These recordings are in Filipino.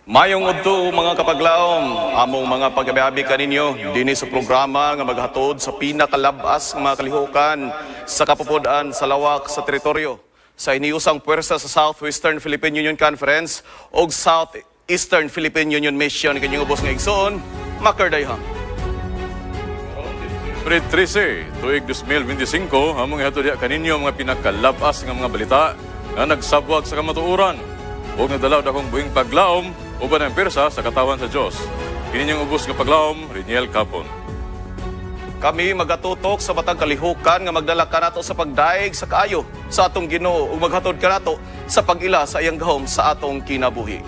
Mayong udto mga kapaglaom, among mga pagabi-abi kaninyo dinhi sa programa nga maghatod sa pinakalabas nga mga kalihukan sa kapupudan sa lawak sa teritoryo sa iniusang puwersa sa Southwestern Philippine Union Conference ug Southeastern Philippine Union Mission kanyang ubos nga igsoon, makardayhang. Fred 13, tuig 2025, among ihatod kaninyo mga pinakalabas nga mga balita nga nagsabwag sa kamatuoran ug nadalaw dakong buhing paglaom uban ang persa sa katawan sa Dios. Kininyong ubos nga paglaom, Reniel Capon. Kami magatutok sa matag kalihukan nga magdala kanato sa pagdaig sa kaayo sa atong Ginoo ug maghatod kanato sa pag-ila sa iyang gahom sa atong kinabuhi.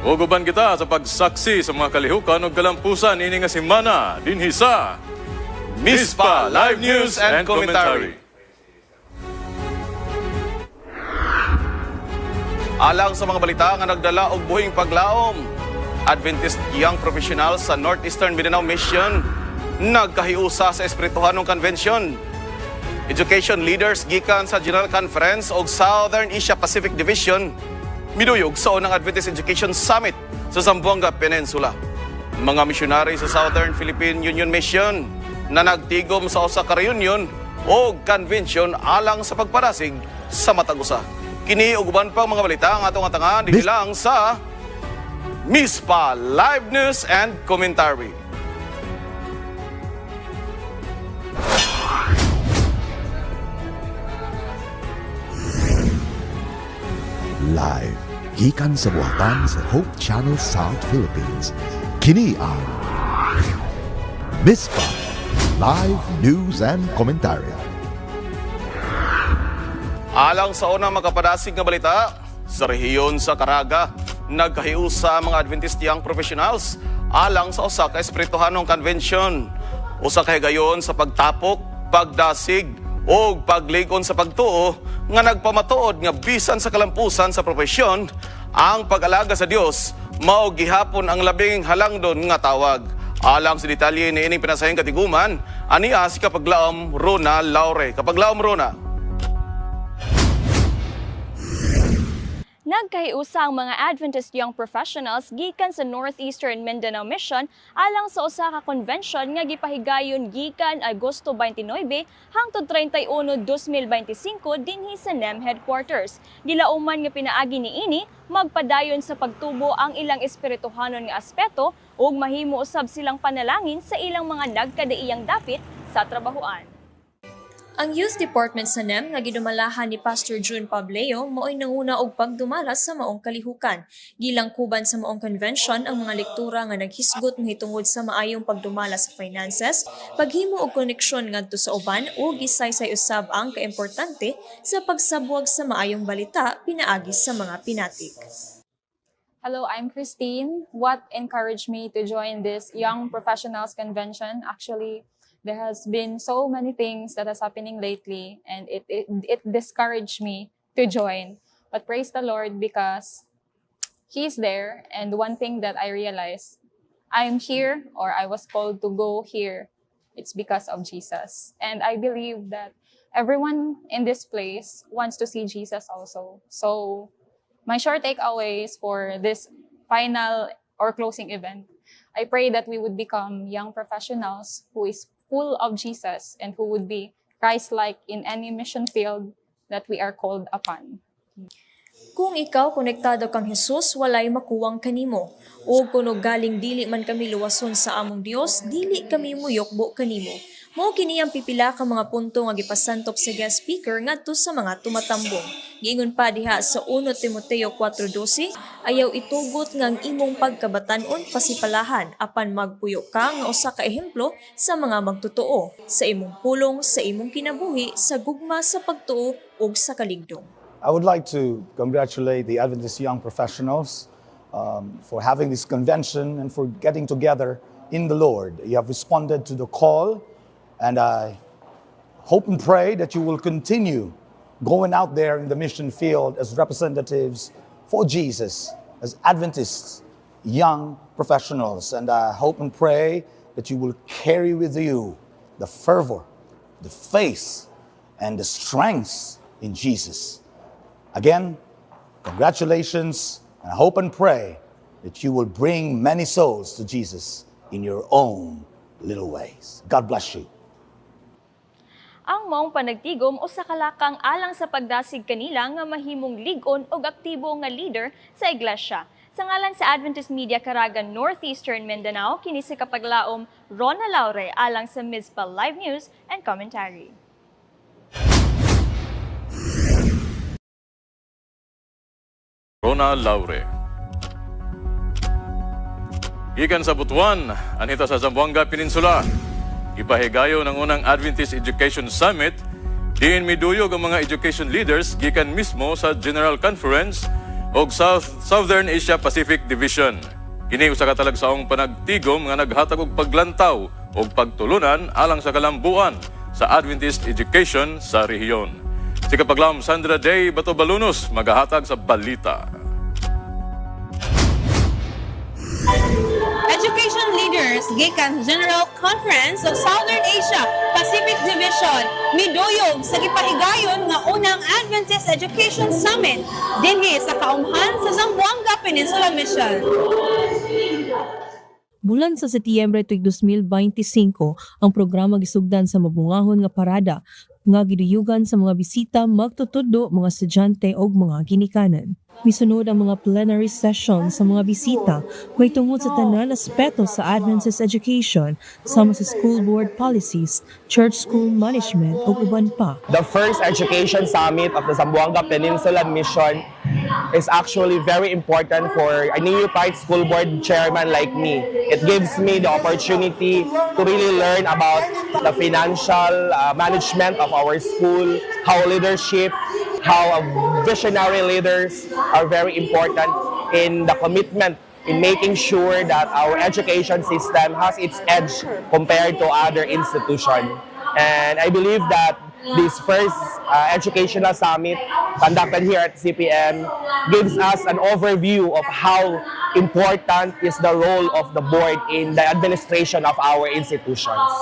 Ug uban kita sa pagsaksi sa mga kalihukan ug kalampusan ini nga semana dinhi sa Mispa Live News and Commentary. Alang sa mga balita nga nagdala og buhing paglaom, Adventist Young Professionals sa Northeastern Mindanao Mission nagkahiusa sa Espirituhanong Convention. Education leaders gikan sa General Conference ug Southern Asia Pacific Division miduyog sa unang Adventist Education Summit sa Zamboanga Peninsula. Mga misyonary sa Southern Philippine Union Mission na nagtigom sa usa ka reunion o convention alang sa pagparasig sa matag usa. Kini ug uban pang mga balita ang atong atangan dinhi lang sa Mispa Live News and Commentary. Live gikan sa buhatan sa Hope Channel South Philippines. Kini ang Mispa Live News and Commentary. Alang sa unang makapadasig nga balita, sa rehiyon sa Caraga, nagkahiusa mga Adventist Young Professionals alang sa usa ka Espirituhanong Convention. Usa ka higayon sa pagtapok, pagdasig, o pagligon sa pagtuo nga nagpamatuod nga bisan sa kalampusan sa propesyon, ang pag-alaga sa Dios mao gihapon ang labing halangdon nga tawag. Alang sa detalye ni ining pinasahing katiguman, aniya si Kapaglaom Rona Laure. Kapaglaom Rona. Nagkahiusa ang mga Adventist Young Professionals gikan sa Northeastern Mindanao Mission alang sa usa ka convention nga gipahigayon gikan Agosto 29 hangtod 31, 2025 dinhi sa NEM headquarters. Gilauman nga pinaagi niini magpadayon sa pagtubo ang ilang espirituhanon nga aspeto ug mahimo usab silang panalangin sa ilang mga nagkadaiyang dapit sa trabahoan. Ang Youth Department sa NEM nga gidumalahan ni Pastor June Pableo mao'y nanguna og pagdumalas sa maong kalihukan. Gilangkuban sa maong convention ang mga lektura nga naghisgot mahitungod sa maayong pagdumala sa finances, paghimo og koneksyon ngadto sa uban ug gisaysay usab ang kaimportante sa pagsabwag sa maayong balita pinaagi sa mga pinatik. Hello, I'm Christine. What encouraged me to join this Young Professionals Convention? Actually, there has been so many things that is happening lately, and it discouraged me to join. But praise the Lord because He's there. And one thing that I realized, I'm here, or I was called to go here. It's because of Jesus. And I believe that everyone in this place wants to see Jesus also. So my short takeaways for this final or closing event, I pray that we would become young professionals who is full of Jesus and who would be Christ-like in any mission field that we are called upon. Kung ikaw konektado kang Hesus, walay makuwang kanimo. O kuno galing dili man kami luwason sa among Dios, dili kami muyokbo kanimo. Mao kini ang pipila ka mga punto nga gipasantop sa guest speaker ngadto sa mga tumatambong. Giingon pa diha sa 1 Timoteo 4:12, ayaw itugot nga ang imong pagkabatan-on pasipalahan apan magpuyo ka nga usa ka ehemplo sa mga magtotoo sa imong pulong, sa imong kinabuhi, sa gugma sa pagtuo ug sa kaligdong. I would like to congratulate the Adventist Young Professionals for having this convention and for getting together in the Lord. You have responded to the call, and I hope and pray that you will continue going out there in the mission field as representatives for Jesus, as Adventists, young professionals. And I hope and pray that you will carry with you the fervor, the faith, and the strength in Jesus. Again, congratulations, and I hope and pray that you will bring many souls to Jesus in your own little ways. God bless you. Ang maong panagtigom o sa kalakang alang sa pagdasig kanila nga mahimong ligon o aktibo nga leader sa iglesia. Sa ngalan sa Adventist Media Caraga Northeastern Mindanao, kini si kapaglaom Rona Laure alang sa Mizpah Live News and Commentary. Rona Laure. Gikan sa Butuan, anita sa Zamboanga Peninsula. Ipahigayo ng unang Adventist Education Summit, diin miduyog ang mga education leaders gikan mismo sa General Conference o Southern Asia Pacific Division. Kini usa ka talagsaong panagtigom nga naghatag og paglantaw o pagtulunan alang sa kalambuan sa Adventist education sa rehiyon. Si kapaglaom Sandra Day Batobalunos magahatag sa balita. Education leaders gikan General Conference of Southern Asia Pacific Division miduyog sa gipahigayon nga unang Adventist Education Summit dinhi sa kaumhan sa Zamboanga Peninsula Mission. Bulan sa Setyembre tuig 2025, ang programa gisugdan sa mabungahon nga parada nga giduyugan sa mga bisita magtutudlo, mga estudyante o mga ginikanan. Misunod ang mga plenary session sa mga bisita may tungod sa tanan aspeto sa Adventist education sama sa school board policies, church school management o uban pa. The first Education Summit of the Zamboanga Peninsula Mission is actually very important for a neophyte school board chairman like me. It gives me the opportunity to really learn about the financial management of our school, how leadership, how visionary leaders are very important in the commitment in making sure that our education system has its edge compared to other institutions. And I believe that this first educational summit conducted here at CPM gives us an overview of how important is the role of the board in the administration of our institutions.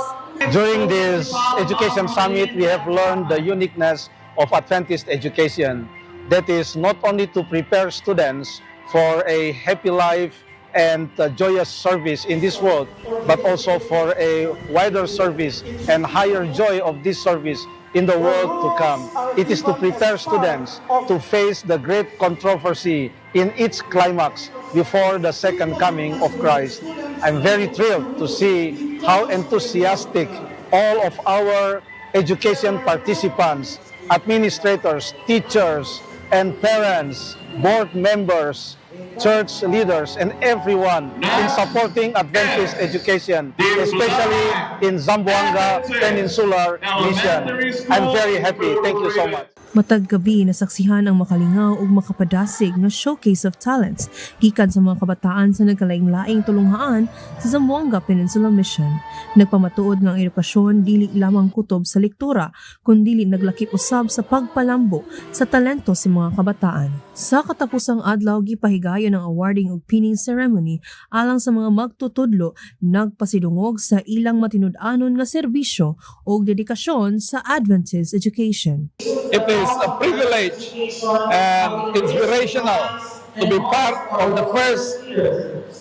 During this education summit, we have learned the uniqueness of Adventist education. That is not only to prepare students for a happy life and joyous service in this world, but also for a wider service and higher joy of this service in the world to come. It is to prepare students to face the great controversy in its climax before the second coming of Christ. I'm very thrilled to see how enthusiastic all of our education participants, administrators, teachers, and parents, board members, church leaders, and everyone in supporting Adventist education, especially in Zamboanga Peninsular Mission. I'm very happy. Thank you so much. Matag gabi nasaksihan ang makalingaw ug makapadasig nga showcase of talents gikan sa mga kabataan sa nagkalaing-laing tulunghaan sa Zamboanga Peninsula Mission. Nagpamatuod nga ang edukasyon dili lamang kutob sa lektura kundi naglakip usab sa pagpalambo sa talento sa mga kabataan. Sa katapusang adlaw gipahigayon ang awarding ug pinning ceremony alang sa mga magtutudlo nagpasidungog sa ilang matinud-anon nga serbisyo ug dedikasyon sa Adventist education. It is a privilege and inspirational to be part of the first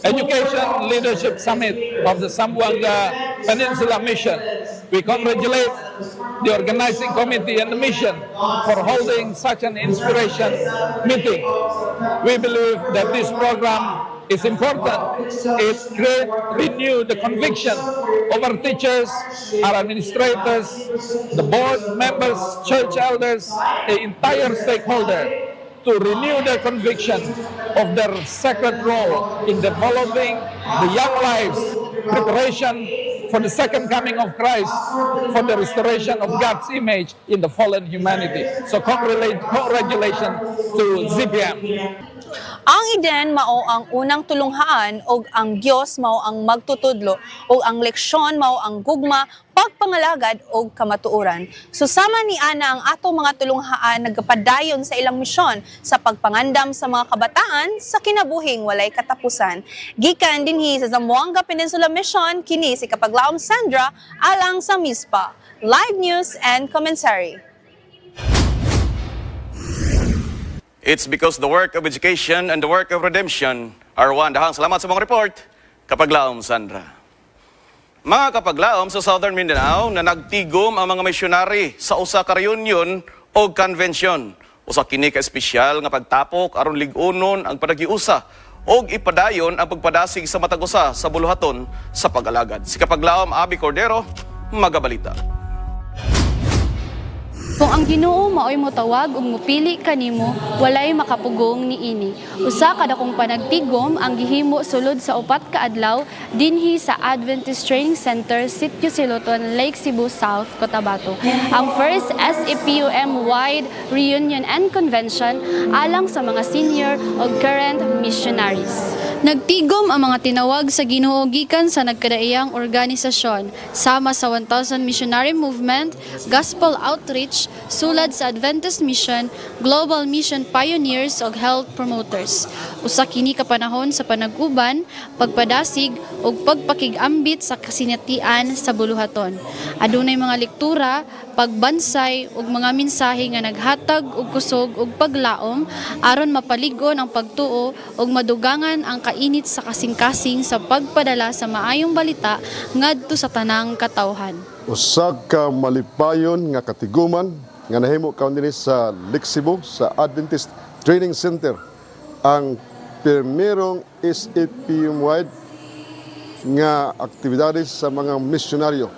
Education Leadership Summit of the Zamboanga Peninsula Mission. We congratulate the organizing committee and the mission for holding such an inspiration meeting. We believe that this program is important. It renew the conviction of our teachers, our administrators, the board members, church elders, the entire stakeholder to renew their conviction of their sacred role in developing the young lives, preparation for the second coming of Christ, for the restoration of God's image in the fallen humanity. So congratulations to ZPM. Ang Eden mao ang unang tulunghaan ug ang Dios mao ang magtutudlo ug ang leksyon mao ang gugma, pagpangalagad ug kamatuoran. Susama ni ana ang ato mga tulunghaan nagapadayon sa ilang misyon sa pagpangandam sa mga kabataan sa kinabuhing walay katapusan. Gikan dinhi sa Zamboanga Peninsula Mission, kini si kapaglaom Sandra alang sa Mizpah Live News and Commentary. It's because the work of education and the work of redemption R1, dahang salamat sa mga report. Kapaglaom, Sandra. Mga kapaglaom sa Southern Mindanao na nagtigom ang mga misyonary sa usa ka reunion o convention. Usa kini ka espesyal nga pagtapok aron lig-unon ang panagiusa o ipadayon ang pagpadasig sa matag usa sa buluhaton sa pag-alagad. Si kapaglaom Abby Cordero, magabalita. Kung ang Ginoo maoy mo tawag ug mupili kanimo, walay makapugong niini. Usa kada kong panagtigom ang gihimo sulod sa 4 ka adlaw dinhi sa Adventist Training Center, Sitio Siloton, Lake Cebu South, Cotabato. Ang first SAPUM-wide reunion and convention alang sa mga senior o current missionaries. Nagtigom ang mga tinawag sa Ginoo gikan sa nagkadaiyang organisasyon, sama sa 1,000 Missionary Movement, Gospel Outreach, sulad sa Adventist Mission, Global Mission Pioneers ug Health Promoters. Usa kini ka panahon sa panag-uban, pagpadasig ug pagpakig-ambit sa kasinatian sa buluhaton. Adunay mga lektura, pagbansay ug mga mensahe nga naghatag og kusog ug paglaom aron mapaligon ang pagtuo ug madugangan ang kainit sa kasing-kasing sa pagpadala sa maayong balita ngadto sa tanang katawhan. Usag ka malipayon nga katiguman nga nahimo karon dinhi sa Lake Cebu sa Adventist Training Center ang primerong SAPM-wide nga aktibidades sa mga misyonaryo.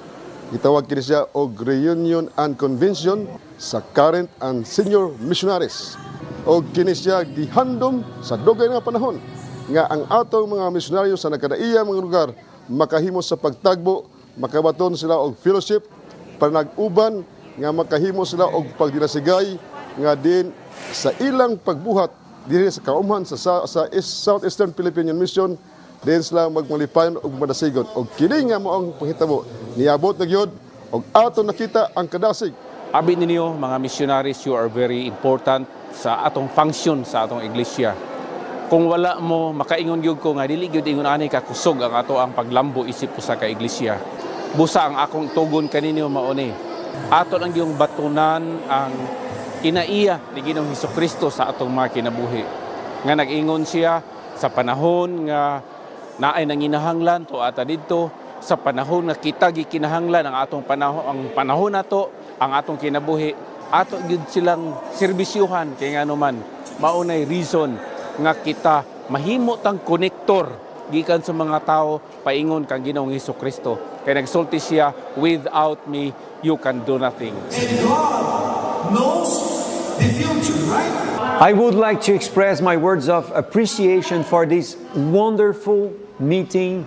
Gitawag kini siya og reunion and convention sa current and senior missionaries. Og kini siya gihandom sa dugay nga panahon nga ang atong mga misyonaryo sa nakadaiya mga lugar makahimo sa pagtagbo, makabaton sila og fellowship, panag-uban nga makahimo sila og pagdinasigay nga din sa ilang pagbuhat dinhi sa kaumhan sa Southeastern Philippine Mission din sila magmalipayon og madasigon. Og kini nga mo ang panghitabo niabot na gyud og aton nakita ang kadasig. Abi ninyo mga missionaries, you are very important sa atong function sa atong iglesia. Kung wala mo, makaingon gyud ko nga dili gyud ingon ani ka kusog ang ato ang paglambo isip ko sa ka iglesia. Busa ang akong tugon kaninyo mauni. Aton ang gyung batunan ang kinaiya ni Ginoong Hesukristo sa atong mga kinabuhi. Nga nag-ingon siya sa panahon nga naay nanginahanglan to ata didto, sa panahon nga kita gikinahanglan ang atong panahon nato, ang atong kinabuhi, ato gyud silang serbisyuhan kay ngano man maunay reason nga kita mahimo tang konektor gikan sa mga tao paingon kang Ginoong Hesukristo. Kay nagsulti siya, without me you can do nothing. And God knows the future, right? I would like to express my words of appreciation for this wonderful meeting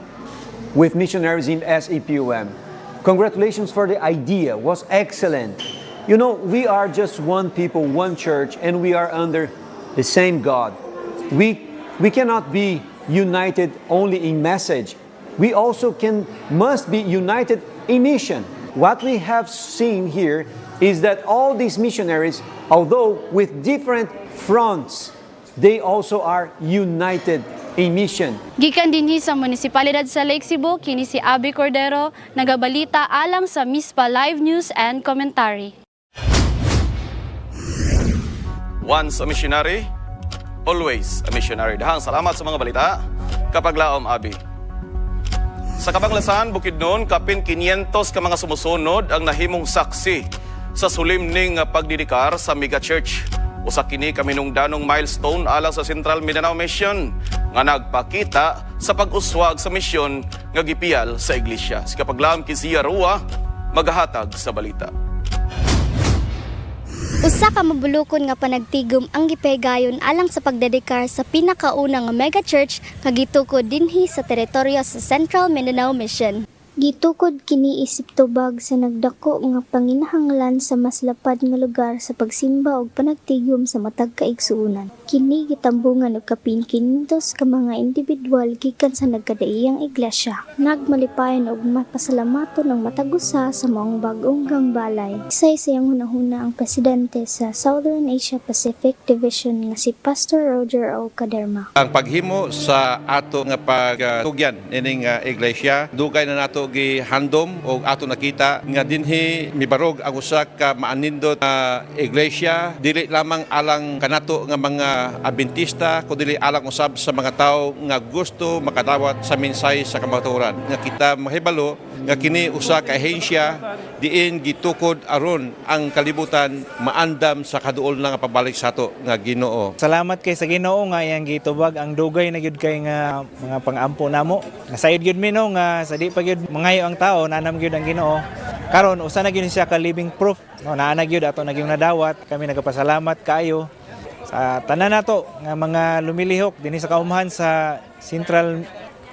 with missionaries in SAPUM. Congratulations for the idea, was excellent. You know, we are just one people, one church, and we are under the same God. We cannot be united only in message. We also must be united in mission. What we have seen here is that all these missionaries, although with different fronts, they also are united in mission. Gikan dinhi sa munisipalidad sa Lake Cebu, kini si Abby Cordero, nagabalita alang sa MISPA Live News and Commentary. Once a missionary, always a missionary. Dahang salamat sa mga balita. Kapaglaom, Abby. Sa Kabanglasan, Bukidnon, kapin 500 ka mga sumusunod ang nahimong saksi sa sulimning pagdidikar sa Mega Church. Usa kini kaminungdanong milestone alang sa Central Mindanao Mission nga nagpakita sa pag-uswag sa misyon nga gipiyal sa iglesia. Si kapaglaom Kizia Rua, maghahatag sa balita. Usa ka mabulukon nga panagtigom ang gipahigayon alang sa pagdedikar sa pinakaunang mega church nga gitukod dinhi sa teritoryo sa Central Mindanao Mission. Gitukod kini isip tubag sa nagdako nga panginahanglan sa mas lapad nga lugar sa pagsimba ug panagtigom sa matag kaigsuonan. Kini gitambungan og kapin 500 ka mga individual gikan sa nagkadaiyang iglesia. Nagmalipayon og mapasalamaton ng matagusa sa maong bag-ong gangbalay. Isa siyang hunahuna ang presidente sa Southern Asia Pacific Division nga si Pastor Roger O. Caderma. Ang paghimo sa ato nga pagtugyan ining iglesia, dugay na nato gihandom o ato nakita nga dinhi mibarog ang usa ka maanindot na iglesia dili lamang alang kanato nga mga Adventista kundi alang usab sa mga tawo nga gusto makadawat sa mensahe sa kamatuoran nga kita mahibalo nga kini usa ka ahensya diin gitukod aron ang kalibutan maandam sa kaduol na nga pabalik sa ato nga Ginoo. Salamat kay sa Ginoo nga iyang gitubag ang dugay na gyud kay nga mga pangampo namo. Nasayod gyud mi no nga sa di pa gyud mangayo ang tao nanam gyud ang Ginoo. Karon usa na gyud siya ka living proof. No naa na gyud ato nagyong nadawat. Kami nagapasalamat kaayo sa tanan nato nga mga lumilihok dinhi sa kaumahan sa Central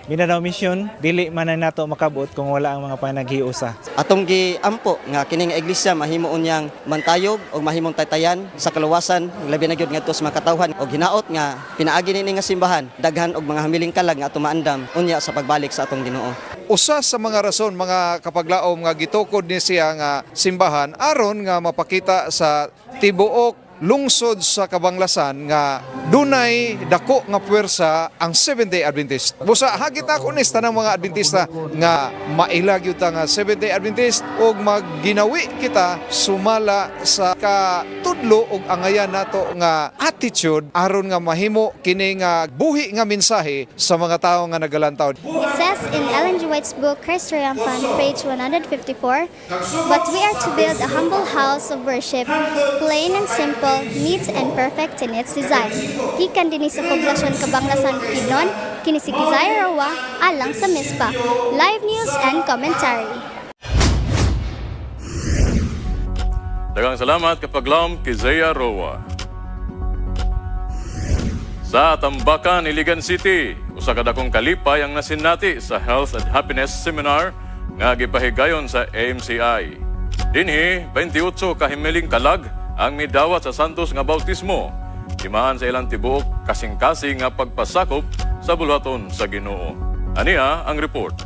Mindanao Mission, dili man na nato makabot kung wala ang mga panaghiusa. Atong giampo nga kini nga iglesia mahimoon niyang mantayog o mahimong taytayan sa kaluwasan, labi na gyud ngadto sa mga katawhan og hinaot nga pinaagi nini nga simbahan, daghan og mga hamiling kalag nga ato maandam unya sa pagbalik sa atong Ginoo. Usa sa mga rason mga kapaglaom nga gitukod ni siya nga simbahan aron nga mapakita sa tibuok lungsod sa Kabanglasan nga dunay dako nga puwersa ang Seventh-day Adventist. Busa hagit ako ni tanang mga Adventista nga mailag yun nga Seventh-day Adventist ug magginawi kita sumala sa katudlo ug angayan nato nga attitude aron nga mahimo kini nga buhi nga mensahe sa mga tawo nga nagalantaw. It says in Ellen G. White's book, Christ Triumphant, page 154, "But we are to build a humble house of worship, plain and simple, neat and perfect in its design." Gikan dinhi sa poblasyon Kabanglasan Bukidnon, kini si Kizaya Roa alang sa MISPA. Live news and commentary. Daghang salamat kapaglaom Kizaya Roa. Sa Tambakan, Iligan City, usa ka dakong kalipay ang nasinati sa Health and Happiness Seminar nga gipahigayon sa AMCI. Dinhi 28 ka himiling kalag ang midawat sa santos nga bautismo. Timaan sa ilang tibuok kasing-kasing nga pagpasakop sa bulhaton sa Ginoo. Aniya ang report.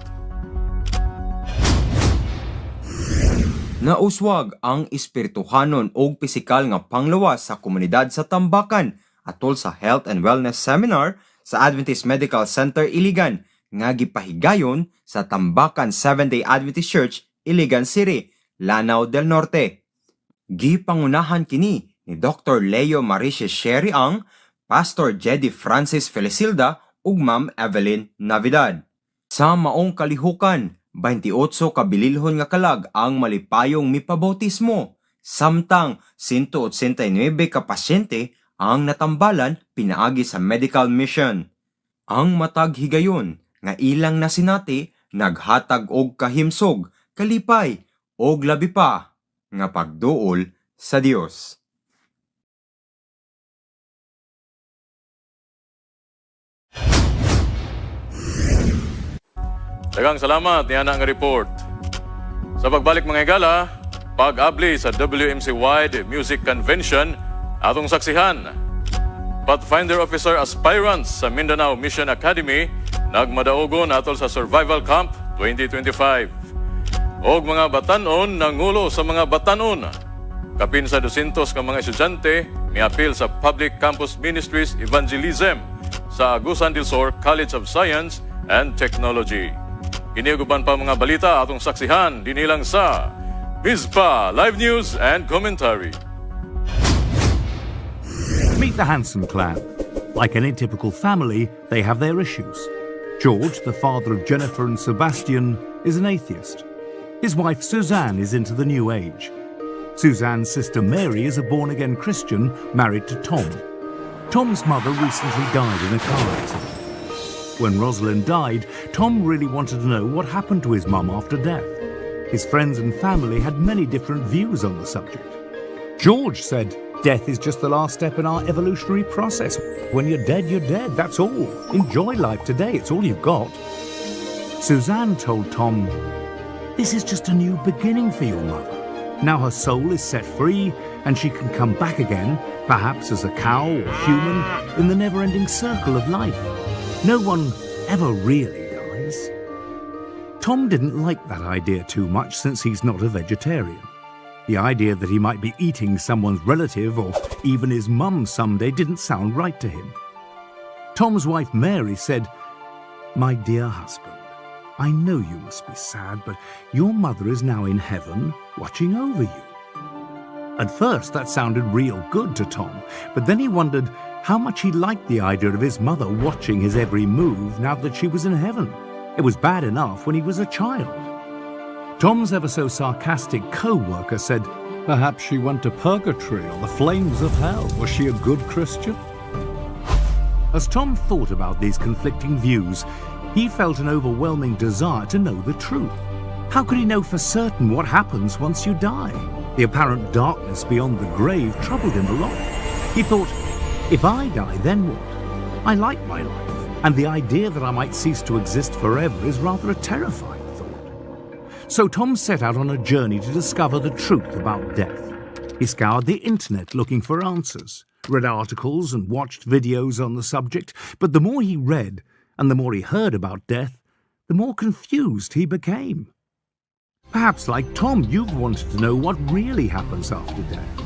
Nauswag ang espirituhanon o pisikal nga panglawas sa komunidad sa Tambakan atol sa Health and Wellness Seminar sa Adventist Medical Center Iligan nga gipahigayon sa Tambakan Seventh-day Adventist Church, Iligan City, Lanao del Norte. Gipangunahan kini ni Dr. Leo Mariches Sherry ang Pastor Jedi Francis Felicilda ug Ma'am Evelyn Navidad. Sa maong kalihukan, 28 kabililhon nga kalag ang malipayong mipabautismo, samtang 189 ka pasyente ang natambalan pinaagi sa medical mission. Ang matag higayon nga ilang nasinati naghatag og kahimsog, kalipay og labi pa nga pagduol sa Dios. Daghang salamat niana nga report. Sa pagbalik mga higala, pag-abli sa WMC Wide Music Convention atong saksihan. Pathfinder Officer Aspirants sa Mindanao Mission Academy nagmadaogon atol sa Survival Camp 2025. Og mga batanon nangulo sa mga batanon. Kapin sa 200 ka mga estudyante miapil sa Public Campus Ministries Evangelism sa Agusan del Sur College of Science and Technology. Kiniuguban pa mga balita atong saksihan dinilang sa MISPA Live News and Commentary. Meet the Hanson clan. Like any typical family, they have their issues. George, the father of Jennifer and Sebastian, is an atheist. His wife Suzanne is into the New Age. Suzanne's sister Mary is a born-again Christian married to Tom. Tom's mother recently died in a car accident. When Rosalind died, Tom really wanted to know what happened to his mum after death. His friends and family had many different views on the subject. George said, "Death is just the last step in our evolutionary process. When you're dead, that's all. Enjoy life today, it's all you've got." Suzanne told Tom, "This is just a new beginning for your mother. Now her soul is set free and she can come back again, perhaps as a cow or human, in the never-ending circle of life. No one ever really dies." Tom didn't like that idea too much since he's not a vegetarian. The idea that he might be eating someone's relative or even his mum someday didn't sound right to him. Tom's wife Mary said, "My dear husband, I know you must be sad, but your mother is now in heaven, watching over you." At first, that sounded real good to Tom, but then he wondered how much he liked the idea of his mother watching his every move now that she was in heaven. It was bad enough when he was a child. Tom's ever-so-sarcastic co-worker said, "Perhaps she went to purgatory or the flames of hell. Was she a good Christian?" As Tom thought about these conflicting views, he felt an overwhelming desire to know the truth. How could he know for certain what happens once you die? The apparent darkness beyond the grave troubled him a lot. He thought, if I die, then what? I like my life, and the idea that I might cease to exist forever is rather a terrifying thought. So Tom set out on a journey to discover the truth about death. He scoured the internet looking for answers, read articles and watched videos on the subject, but the more he read and the more he heard about death, the more confused he became. Perhaps like Tom, you've wanted to know what really happens after death.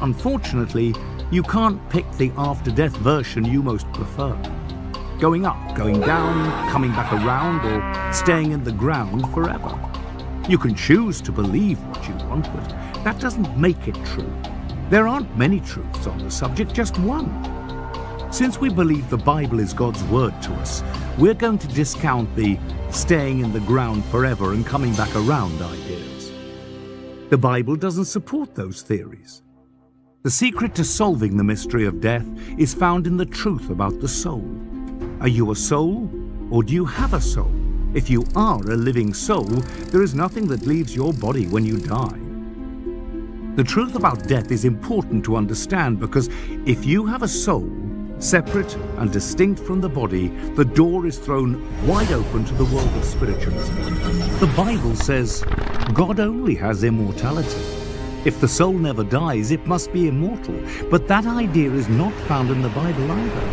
Unfortunately, you can't pick the after-death version you most prefer. Going up, going down, coming back around, or staying in the ground forever. You can choose to believe what you want, but that doesn't make it true. There aren't many truths on the subject, just one. Since we believe the Bible is God's word to us, we're going to discount the staying in the ground forever and coming back around ideas. The Bible doesn't support those theories. The secret to solving the mystery of death is found in the truth about the soul. Are you a soul, or do you have a soul? If you are a living soul, there is nothing that leaves your body when you die. The truth about death is important to understand because if you have a soul, separate and distinct from the body, the door is thrown wide open to the world of spiritualism. The Bible says God only has immortality. If the soul never dies, it must be immortal, but that idea is not found in the Bible either.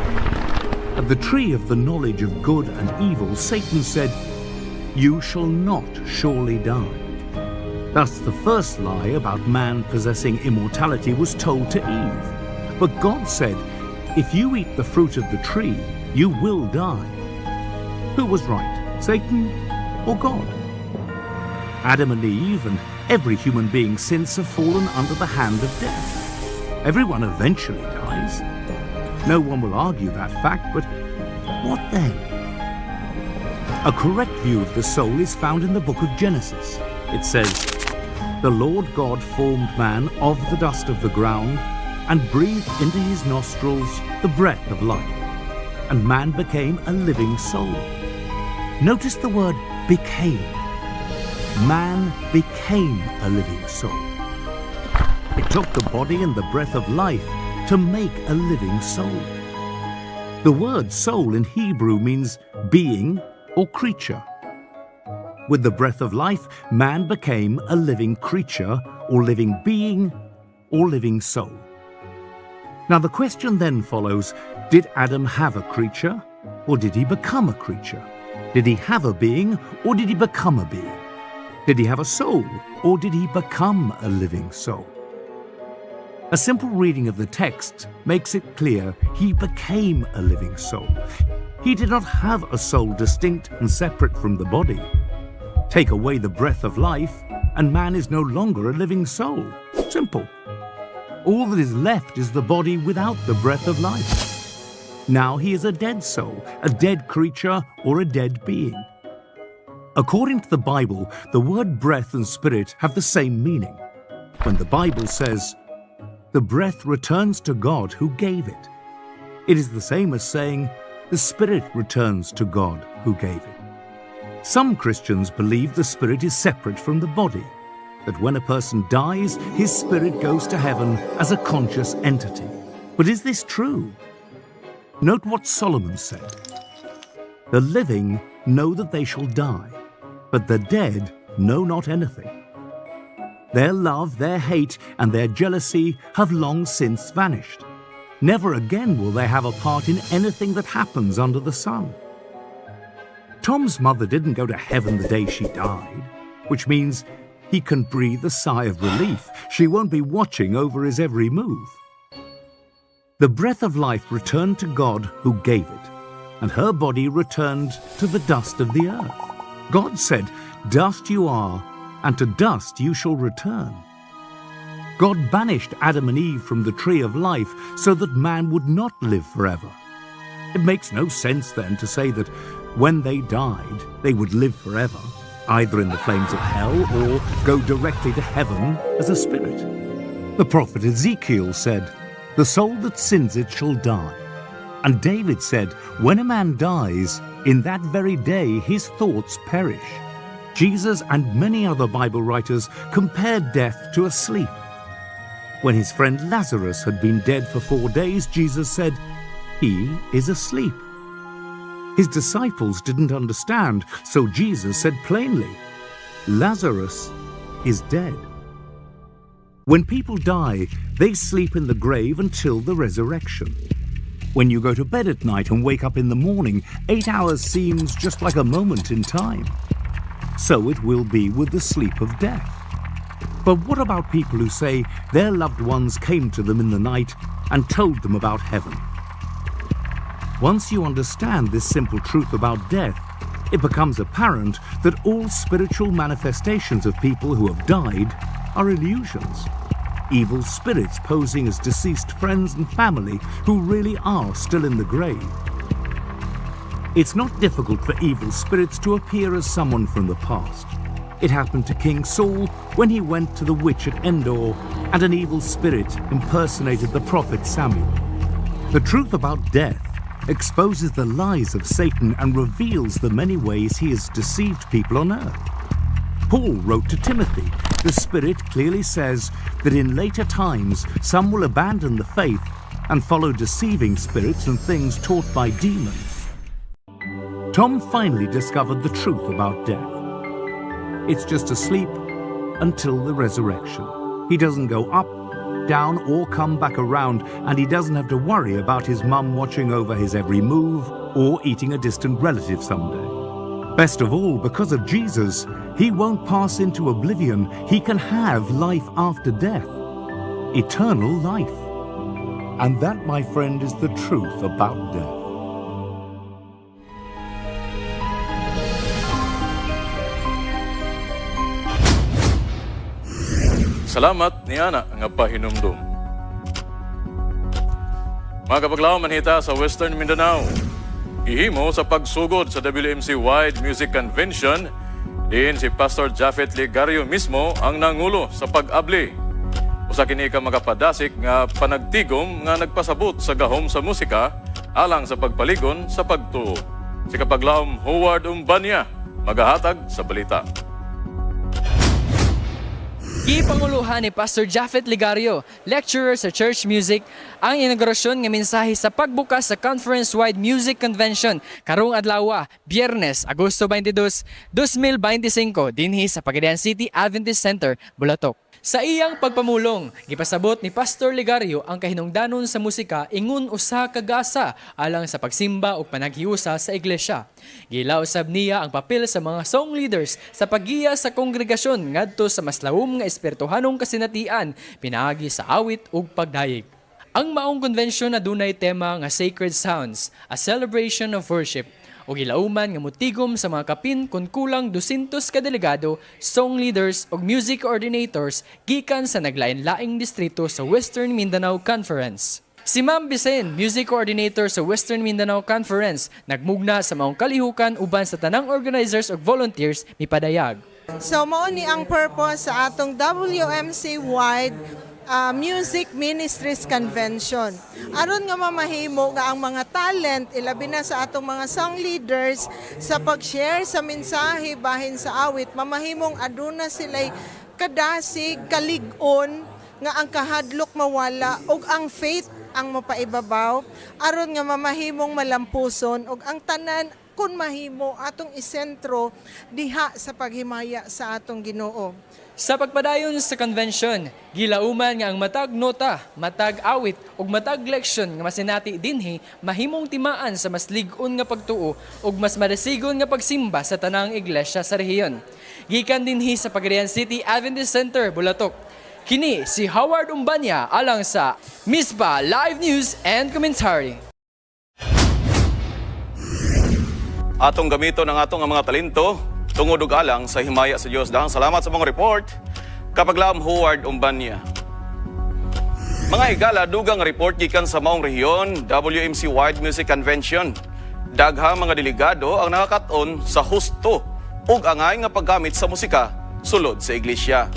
At the tree of the knowledge of good and evil, Satan said, "You shall not surely die." Thus the first lie about man possessing immortality was told to Eve. But God said, "If you eat the fruit of the tree, you will die." Who was right, Satan or God? Adam and Eve and every human being since have fallen under the hand of death. Everyone eventually dies. No one will argue that fact, but what then? A correct view of the soul is found in the book of Genesis. It says, "The Lord God formed man of the dust of the ground and breathed into his nostrils the breath of life, and man became a living soul." Notice the word became. Man became a living soul. It took the body and the breath of life to make a living soul. The word soul in Hebrew means being or creature. With the breath of life, man became a living creature or living being or living soul. Now the question then follows, did Adam have a creature or did he become a creature? Did he have a being or did he become a being? Did he have a soul or did he become a living soul? A simple reading of the text makes it clear he became a living soul. He did not have a soul distinct and separate from the body. Take away the breath of life, and man is no longer a living soul. Simple. All that is left is the body without the breath of life. Now he is a dead soul, a dead creature, or a dead being. According to the Bible, the word breath and spirit have the same meaning. When the Bible says, "The breath returns to God who gave it," it is the same as saying, "The spirit returns to God who gave it." Some Christians believe the spirit is separate from the body, that when a person dies, his spirit goes to heaven as a conscious entity. But is this true? Note what Solomon said. "The living know that they shall die, but the dead know not anything. Their love, their hate, and their jealousy have long since vanished. Never again will they have a part in anything that happens under the sun." Tom's mother didn't go to heaven the day she died, which means he can breathe a sigh of relief. She won't be watching over his every move. The breath of life returned to God who gave it, and her body returned to the dust of the earth. God said, "Dust you are, and to dust you shall return." God banished Adam and Eve from the tree of life so that man would not live forever. It makes no sense then to say that when they died, they would live forever, either in the flames of hell or go directly to heaven as a spirit. The prophet Ezekiel said, "The soul that sins it shall die." And David said, "When a man dies, in that very day his thoughts perish." Jesus and many other Bible writers compared death to a sleep. When his friend Lazarus had been dead for 4 days, Jesus said, "He is asleep." His disciples didn't understand, so Jesus said plainly, "Lazarus is dead." When people die, they sleep in the grave until the resurrection. When you go to bed at night and wake up in the morning, 8 hours seems just like a moment in time. So it will be with the sleep of death. But what about people who say their loved ones came to them in the night and told them about heaven? Once you understand this simple truth about death, it becomes apparent that all spiritual manifestations of people who have died are illusions. Evil spirits posing as deceased friends and family who really are still in the grave. It's not difficult for evil spirits to appear as someone from the past. It happened to King Saul when he went to the witch at Endor and an evil spirit impersonated the prophet Samuel. The truth about death exposes the lies of Satan and reveals the many ways he has deceived people on earth. Paul wrote to Timothy, "The Spirit clearly says that in later times some will abandon the faith and follow deceiving spirits and things taught by demons." Tom finally discovered the truth about death. It's just a sleep until the resurrection. He doesn't go up, down, or come back around, and he doesn't have to worry about his mum watching over his every move or eating a distant relative someday. Best of all, because of Jesus, he won't pass into oblivion. He can have life after death, eternal life. And that, my friend, is the truth about death. Salamat niana nga pahinumdum. Mga kapaglaw, manhita sa Western Mindanao. Gihimo sa pagsugod sa WMC Wide Music Convention, diin si Pastor Japhet Ligario mismo ang nangulo sa pag-abli. Usa kini ka makapadasik nga panagtigom nga nagpasabot sa gahom sa musika alang sa pagpaligon sa pagtuo. Si kapaglawom Howard Umbania magahatag sa balita. Gipanguluhan ni Pastor Japhet Ligario, lecturer sa church music, ang inaugurasyon nga mensahe sa pagbukas sa Conference-wide Music Convention karong adlaw, Biyernes, Agosto 22, 2025 dinhi sa Pagadian City Adventist Center, Bulatok. Sa iyang pagpamulong, gipasabot ni Pastor Ligario ang kahinungdanon sa musika ingon usa ka gasa alang sa pagsimba ug panaghiusa sa iglesia. Gilausab niya ang papel sa mga song leaders sa paggiya sa kongregasyon ngadto sa mas lawom nga espirituhanong kasinatian pinaagi sa awit ug pagdayeg. Ang maong convention adunay tema nga Sacred Sounds, a celebration of worship. O gilauman nga mutigom sa mga kapin kung kulang 200 ka delegado, song leaders o music coordinators gikan sa naglain-laing distrito sa Western Mindanao Conference. Si Ma'am Bisen, music coordinator sa Western Mindanao Conference, nagmugna sa maong kalihukan uban sa tanang organizers o volunteers mipadayag. So mao ni ang purpose sa atong WMC Wide Music Ministries Convention. Aron nga mamahimo nga ang mga talent, ilabi na sa atong mga song leaders, sa pag-share sa mensahe bahin sa awit, mamahimong aduna sila'y kadasig, kalig-on, nga ang kahadlok mawala, og ang faith ang mapaibabaw, aron nga mamahimong malampuson, og ang tanan kun mahimo atong isentro diha sa paghimaya sa atong Ginoo. Sa pagpadayon sa convention, gilauman nga ang matag nota, matag awit ug matag leksyon nga masinati dinhi mahimong timaan sa mas lig-on nga pagtuo ug mas madasigon nga pagsimba sa tanang iglesia sa rehiyon. Gikan dinhi sa Pagadian City Adventist Center, Bulatok. Kini si Howard Umbania alang sa Mispa Live News and Commentary. Atong gamiton ang atong mga talento tungod og alang sa himaya sa Dios. Dahang salamat sa mga report. Kapaglaom Howard Umbania. Mga higala, dugang report gikan sa maong rehiyon, WMC Wide Music Convention. Daghang mga delegado ang nakakaton sa husto ug angay nga paggamit sa musika sulod sa iglesia.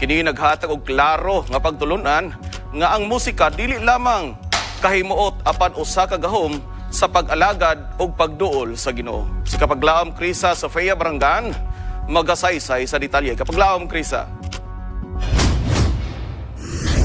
Kini naghatag og klaro nga pagtulunan nga ang musika dili lamang kahimuot apan usa ka gahom sa pag-alagad ug pagduol sa Ginoo. Si Kapaglaom Krisa Sofia Barangan magasaysay sa detalye. Kapaglaom Krisa.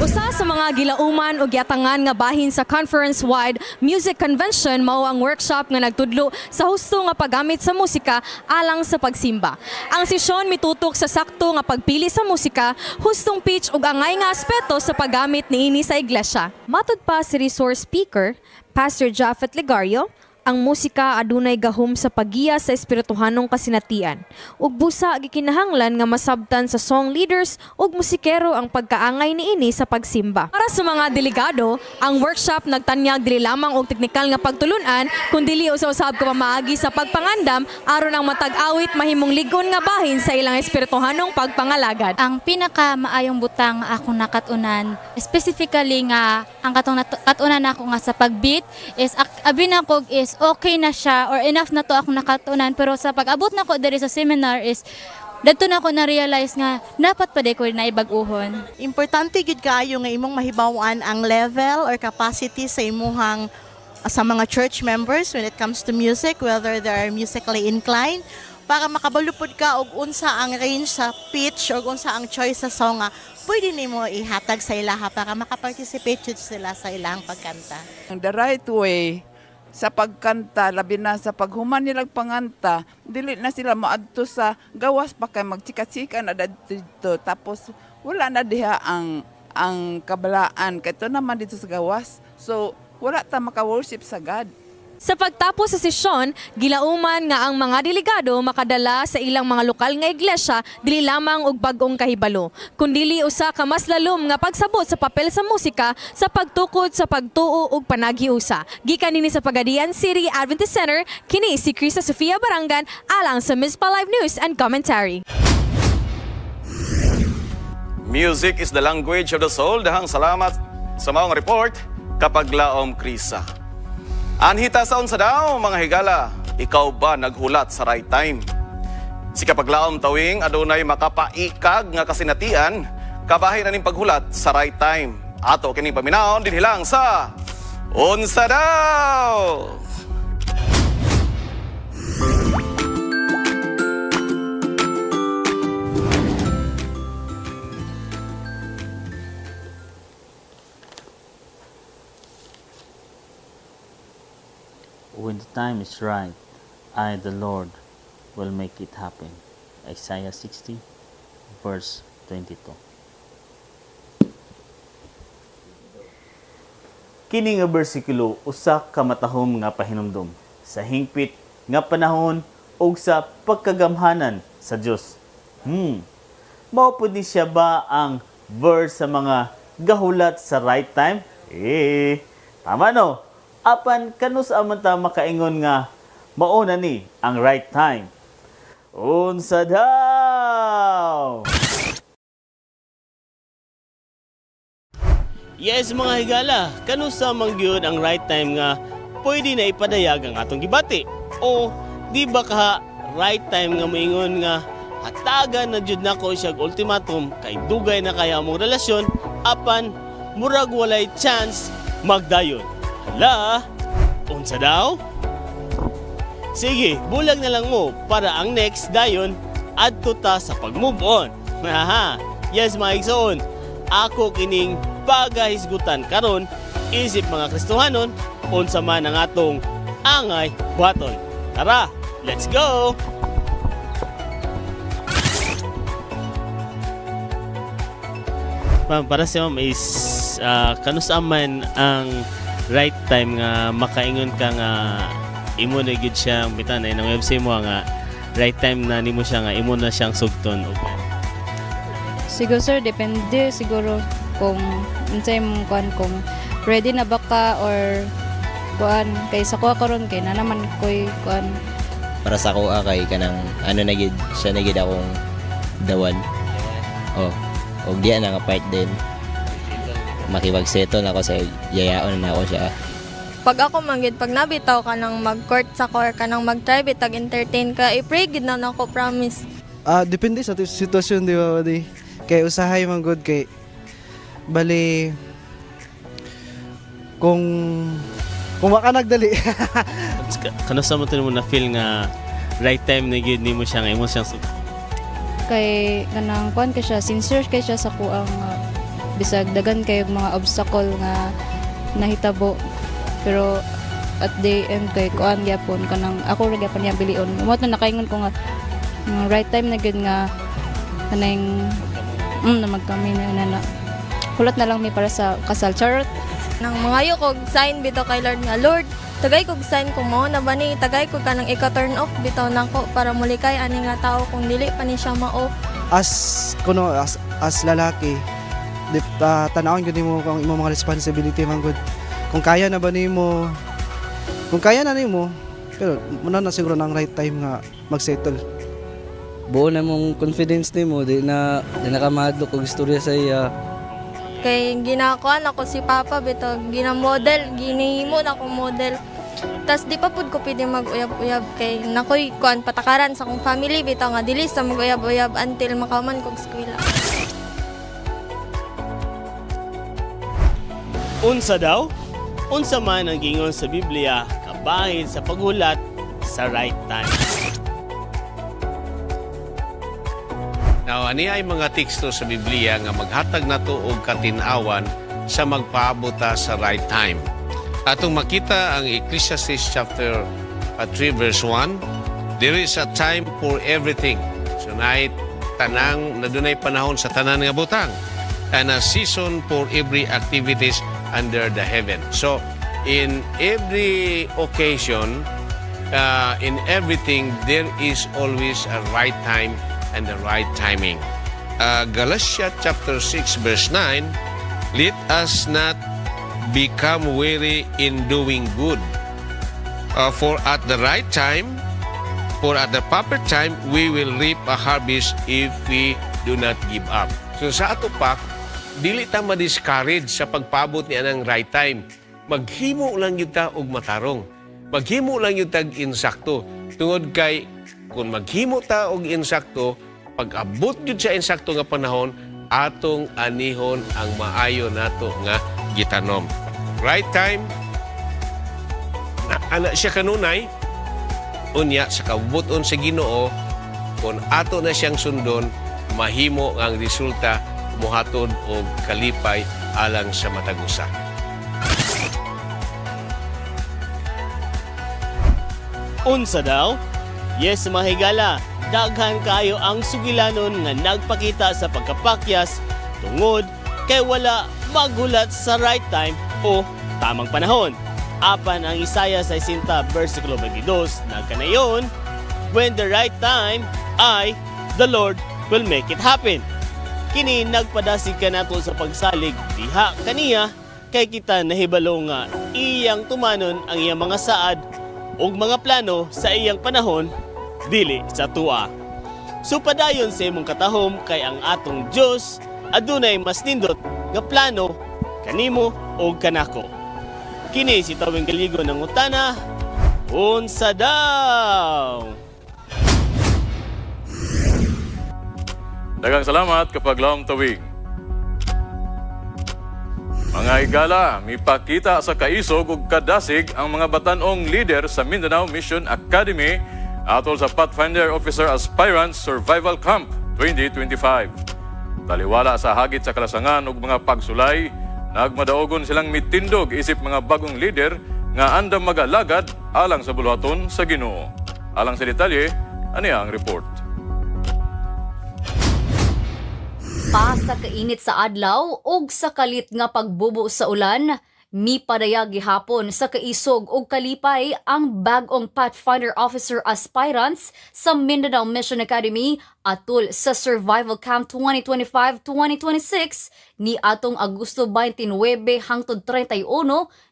Usa sa mga gilauman o giatangan nga bahin sa Conference-Wide Music Convention mao ang workshop nga nagtudlo sa husto nga paggamit sa musika alang sa pagsimba. Ang sesyon mitutok sa sakto nga pagpili sa musika, hustong pitch ug angay nga aspeto sa paggamit niini sa iglesia. Matud pa si resource speaker Pastor Japhet Ligario, ang musika adunay gahom sa paggiya sa espirituhanong kasinatian ug busa gikinahanglan nga masabtan sa song leaders ug musikero ang pagkaangay niini sa pagsimba. Para sa mga delegado, ang workshop nagtanyag dili lamang og teknikal nga pagtulunan kundi usab ka pamaagi sa pagpangandam aron ang matag awit mahimong ligon nga bahin sa ilang espirituhanong pagpangalagad. Ang pinaka maayong butang akong nakatunan, specifically nga ang katong katunan nako nga sa pagbeat is abi na ko is okay na siya or enough na to akong nakatunan, pero sa pag-abot na ko diri sa seminar is dito na ko na-realize nga dapat pa di ko na ibag-uhon. Importante gid kaayo nga imong mahibaw-an ang level or capacity sa imuhang sa mga church members when it comes to music, whether they are musically inclined, para makabalupod ka og unsa ang range sa pitch o unsa ang choice sa song nga pwede nimo ihatag sa ilaha para makaparticipate sila sa ilang pagkanta. The right way sa pagkanta, labi na sa paghuman nilang panganta, dili na sila maadto sa gawas pa kay magtsika-tsika na dito. Tapos wala na diha ang kabalaan kay ito naman dito sa gawas. So wala ta maka-worship sa God. Sa pagtapos sa sesyon, gilauman nga ang mga delegado makadala sa ilang mga lokal nga iglesia dili lamang og bag-ong kahibalo, kundi usa ka mas lalom nga pagsabot sa papel sa musika sa pagtukod sa pagtuo ug panaghiusa. Gikan nini sa Pagadian City Adventist Center, kini si Krista Sofia Barangan alang sa Mizpa Live News and Commentary. Music is the language of the soul. Dahang salamat sa maong report, Kapaglaom Krisa. Anhita saon sa daw, mga higala, ikaw ba naghulat sa right time? Si Kapaglaom Tawing adunay makapaikag nga kasinatian, kabahin na ning paghulat sa right time. Ato kining paminaon dinhi lang sa Unsa Daw! When the time is right, I, the Lord, will make it happen. Isaiah 60, verse 22. Kini nga bersikulo usa ka matahom nga pahinumdom sa hingpit nga panahon ug sa pagkagamhanan sa Dios. Mao pud ni siya ba ang verse sa mga gahulat sa right time? Tama no. Apan kanus aman ta makaingon nga mauna ni ang right time. Unsa daw? Yes mga higala, kanus man gyud ang right time nga pwede na ipadayag ang atong gibati. O di ba ka right time nga moingon nga hatagan na jud nako siya ultimatum kay dugay na kaya among relasyon apan murag walay chance magdayon. Hala, unsa daw? Sige, bulag na lang mo para ang next dayon adto ta sa pag-move on. Haha, yes mga igsoon, ako kining pagahisgutan karon isip mga Kristohanon unsa man ang atong angay buhaton. Tara, let's go! Para sa ma'am is kanusa man ang right time nga makaingon ka nga imo na gid siya bitan ay nang website mo nga right time na nimo siya nga imo na siyang sugton. Siguro sir, depende siguro kung unsay mong kuan kung ready na ba ka or kuan kay sa kuha karon kay na naman koy kuan para sa ko kay kanang ano na gid siya na gid akong dawan. Og diya na nga part din. Makipagsettle na ako sa yayaon na ako siya. Pag ako manggid, pag nabitaw ka nang mag-court sa core ka nang mag-try bitag entertain ka, i-pray gid na ako, promise. Depende sa sitwasyon, di ba, di? Kay usahay man good kay bali kung maka nagdali. Kano sa mo mo na feel nga right time na gid nimo siya nga imo siyang Kay kanang kuan ka siya, sincere kay siya sa kuang bisag dagan kay mga obstacle nga nahitabo. Pero at the end kay kuan gyapon kanang ako ra gyapon niya bilion. Mo to nakaingon ko nga right time na gid nga kanang na magkami na hulat na lang mi para sa kasal charot. Nang mangayo kog sign bitaw kay Lord nga, Lord, tagay kog sign ko mo na bani tagay ko kanang ika-turn off bitaw nako para mulikay ani nga tao kung dili pa ni siya mao. As lalaki, tanawon gyud nimo kung imo mga responsibility man good. Kung kaya na ba nimo, pero muna na siguro ng right time nga mag-settle. Buo na mong confidence nimo di na kamadlo kog istorya sa iya. Kay ginakuan ako si Papa bitaw ginamodel, ginihimo na ko model. Tas di pa pud ko pwede mag-uyab-uyab kay nakoy kuan patakaran sa akong family bitaw nga dili sa mag-uyab-uyab until makaman kog eskwela. Unsa daw? Unsa man ang gingon sa Biblia kabahin sa paghulat sa right time. Now, ani ay mga teksto sa Biblia nga maghatag nato og katinawan sa magpaabota sa right time. Atong makita ang Ecclesiastes chapter 3 verse 1, there is a time for everything. So naay tanang na dunay panahon sa tanan nga butang, and a season for every activities under the heaven. So in every occasion, in everything, there is always a right time and the right timing. Galatians chapter 6 verse 9, let us not become weary in doing good. For at the proper time, we will reap a harvest if we do not give up. So sa ato pa, dili ta ma-discourage sa pagpabot niya ng right time. Maghimo lang yun ta og matarong. Maghimo lang yun tag insakto. Tungod kay kung maghimo ta og insakto, pag-abot yun sa insakto nga panahon, atong anihon ang maayo nato nga gitanom. Right time, ana siya kanunay, unya sa kabuton sa Ginoo, kung ato na siyang sundon, mahimo ang resulta muhatod og kalipay alang sa matagusa. Unsa daw? Yes, mga higala, daghan kayo ang sugilanon nga nagpakita sa pagkapakyas tungod kay wala maghulat sa right time o tamang panahon. Apan ang Isaiah 60 versikulo 22 nagkanayon, when the right time ay the Lord will make it happen. Kini nagpadasig ka nato sa pagsalig diha kaniya kay kita nahibalo nga iyang tumanon ang iyang mga saad ug mga plano sa iyang panahon dili sa tuwa. So padayon sa imong katahom kay ang atong Dios adunay mas nindot nga plano kanimo ug kanako. Kini si Tawing Galigo ng utana, unsa daw? Daghang salamat kapag laom tawig. Mga higala, mipakita sa kaisog ug kadasig ang mga batanong leader sa Mindanao Mission Academy atol sa Pathfinder Officer Aspirant Survival Camp 2025. Taliwala sa hagit sa kalasangan ug mga pagsulay, nagmadaogon silang mitindog isip mga bagong leader nga andam magalagad alang sa buluhaton sa Ginoo. Alang sa detalye, aniya ang report. Pa sa kainit sa adlaw ug sa kalit nga pagbubo sa ulan, mipadayag gihapon sa kaisog ug kalipay ang bag-ong Pathfinder Officer Aspirants sa Mindanao Mission Academy atol sa Survival Camp 2025-2026 ni atong Agosto 29 hangtod 31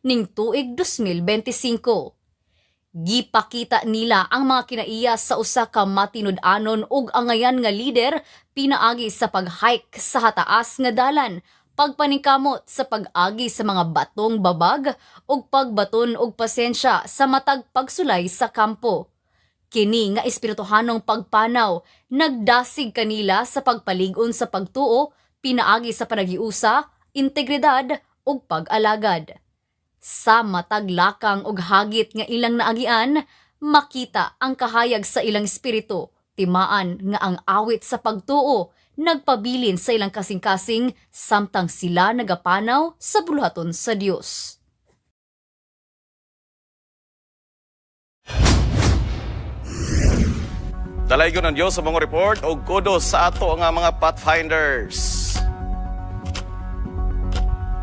ning tuig 2025. Gipakita nila ang mga kinaiya sa usa ka matinud-anon ug angayan nga lider pinaagi sa pag-hike sa hataas nga dalan, pagpaningkamot sa pag-agi sa mga batong babag ug pagbaton og pasensya sa matag pagsulay sa kampo. Kini nga espirituhanong pagpanaw nagdasig kanila sa pagpalig-on sa pagtuo, pinaagi sa panagiusa, integridad ug pag-alagad. Sa matag lakang ug hagit nga ilang naagian, makita ang kahayag sa ilang espiritu, timaan nga ang awit sa pagtuo nagpabilin sa ilang kasing-kasing samtang sila nagapanaw sa buluhaton sa Dios. Dalaygon ng Diyos sa mga report o kudos sa ato nga mga Pathfinders.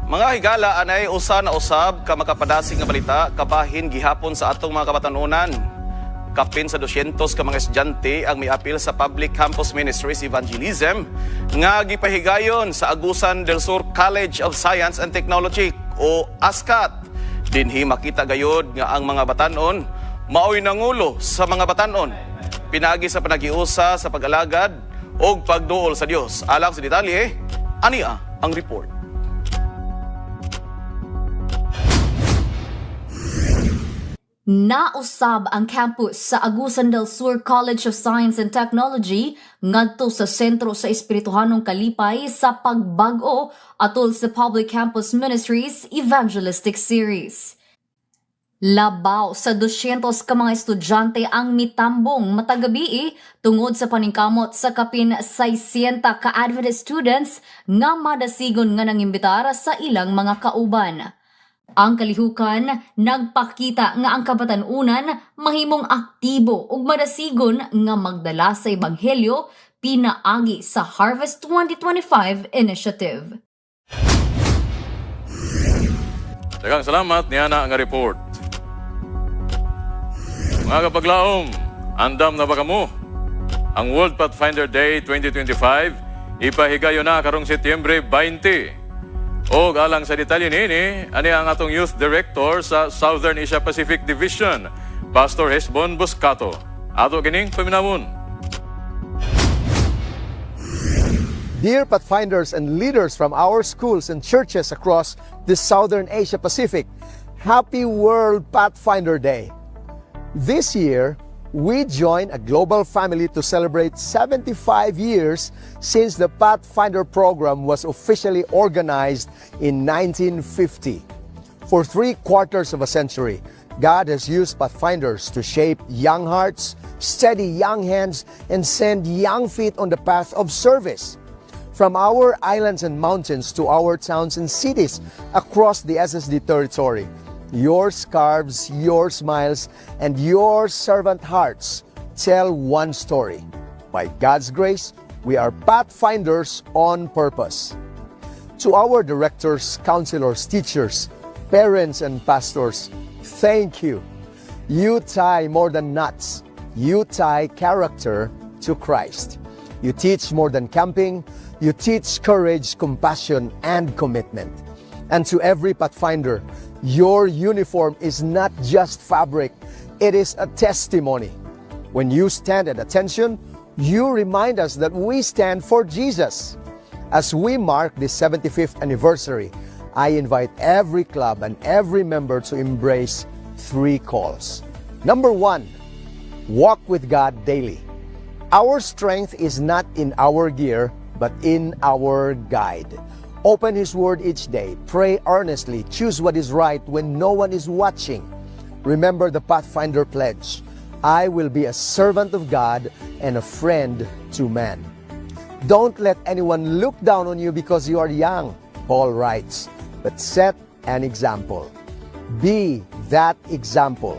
Mga higala anay usa na usab ka makapadasig nga balita kabahin gihapon sa atong mga kabatanunan. Kapin sa 200 ka mga estudyante ang miapil sa Public Campus Ministries Evangelism nga gipahigayon sa Agusan del Sur College of Science and Technology o ASCAT. Dinhi makita gayod nga ang mga batanon maoy nangulo sa mga batanon. Pinagi sa panagiusa sa pag-alagad o pagduol sa Dios. Alang sa detalye, ania ang report. Nausab ang campus sa Agusan del Sur College of Science and Technology ngadto sa sentro sa espirituhanong kalipay sa pagbag-o atol sa Public Campus Ministries Evangelistic Series. Labaw sa 200 ka mga estudyante ang mitambong matagabi tungod sa paningkamot sa kapin 60 ka Adventist students nga madasigon nga nangimbitar sa ilang mga kauban. Ang kalihukan nagpakita nga ang kabatanunan mahimong aktibo ug madasigon nga magdala sa ebanghelyo pinaagi sa Harvest 2025 initiative. Daghang salamat niana nga report. Mga kapaglaom, andam na ba kamo? Ang World Pathfinder Day 2025 ipahigayon na karong Setyembre 20. O alang sa detalye nini, ani ang atong Youth Director sa Southern Asia Pacific Division, Pastor Hesbon Buscato. Ato kining paminawon. Dear Pathfinders and leaders from our schools and churches across the Southern Asia Pacific, Happy World Pathfinder Day. This year, we join a global family to celebrate 75 years since the Pathfinder program was officially organized in 1950. For 3/4 of a century, God has used Pathfinders to shape young hearts, steady young hands, and send young feet on the path of service. From our islands and mountains to our towns and cities across the SSD territory, your scarves, your smiles, and your servant hearts tell one story. By God's grace, we are Pathfinders on purpose. To our directors, counselors, teachers, parents, and pastors, thank you. You tie more than nuts. You tie character to Christ. You teach more than camping. You teach courage, compassion, and commitment. And to every Pathfinder, your uniform is not just fabric, it is a testimony. When you stand at attention, you remind us that we stand for Jesus. As we mark the 75th anniversary, I invite every club and every member to embrace 3 calls. Number 1, walk with God daily. Our strength is not in our gear, but in our guide. Open His Word each day. Pray earnestly. Choose what is right when no one is watching. Remember the Pathfinder pledge. I will be a servant of God and a friend to man. Don't let anyone look down on you because you are young, Paul writes, but set an example. Be that example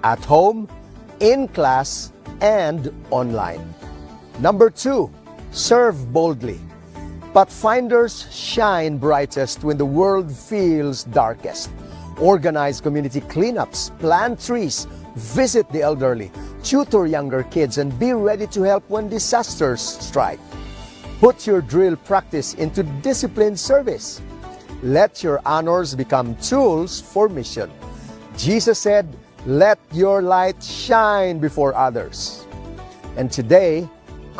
at home, in class, and online. Number 2, serve boldly. Pathfinders shine brightest when the world feels darkest. Organize community cleanups, plant trees, visit the elderly, tutor younger kids, and be ready to help when disasters strike. Put your drill practice into disciplined service. Let your honors become tools for mission. Jesus said, Let your light shine before others. And today,